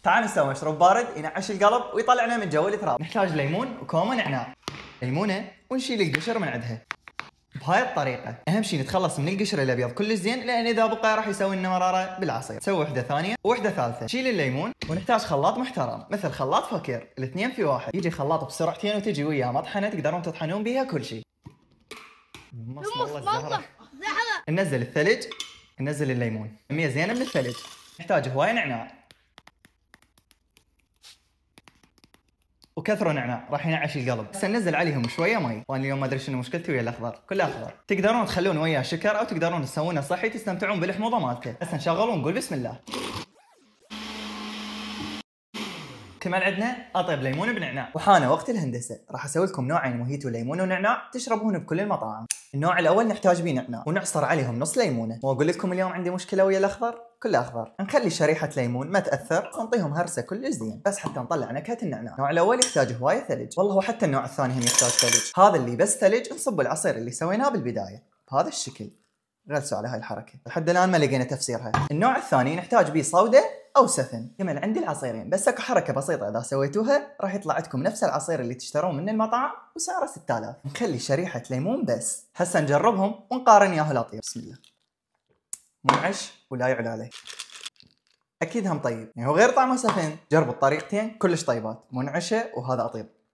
تعال نسوي مشروب بارد ينعش القلب ويطلعنا من جو الاثراب. نحتاج ليمون وكومه نعناع. ليمونه ونشيل القشر من عندها بهاي الطريقه. اهم شيء نتخلص من القشر الابيض كلش زين، لان اذا بقى راح يسوي لنا مراره بالعصير. نسوي وحده ثانيه ووحده ثالثه. شيل الليمون ونحتاج خلاط محترم مثل خلاط فكير، الاثنين في واحد. يجي خلاط بسرعتين وتجي وياه مطحنه تقدرون تطحنون بيها كل شيء. والله الزهره. ننزل الثلج، ننزل الليمون، كميه زينه من الثلج. نحتاج هواي نعناع وكثروا نعناع راح ينعش القلب. هسه ننزل عليهم شويه مي، وانا اليوم ما ادري شنو مشكلتي ويا الاخضر، كله اخضر. تقدرون تخلون وياه شكر او تقدرون تسوونه صحي تستمتعون بالحموضه مالته. هسه نشغل ونقول بسم الله. كمان عندنا اطيب ليمون بنعناع. وحان وقت الهندسه، راح اسوي لكم نوعين موهيتو ليمون ونعناع تشربون بكل المطاعم. النوع الاول نحتاج به نعناع ونعصر عليهم نص ليمونه. واقول لكم اليوم عندي مشكله ويا الاخضر، كله اخضر. نخلي شريحه ليمون ما تاثر ونعطيهم هرسه كلش زين بس حتى نطلع نكهه النعناع. النوع الاول يحتاج هوايه ثلج، والله وحتى النوع الثاني هم يحتاج ثلج. هذا اللي بس ثلج نصب العصير اللي سويناه بالبدايه بهذا الشكل. غلسوا على هاي الحركه، لحد الان ما لقينا تفسيرها. النوع الثاني نحتاج به صودا او سفن. كمان عندي العصيرين، بس اكو حركه بسيطه اذا سويتوها راح يطلع عندكم نفس العصير اللي تشترون من المطعم وسعره 6000. نخلي شريحه ليمون بس. هسه نجربهم ونقارن ياهو الاطيب. بسم الله. منعش ولا يعلى عليه، اكيد هم طيب يعني، وغير طعمه سفن. جربوا الطريقتين كلش طيبات، منعشه وهذا اطيب.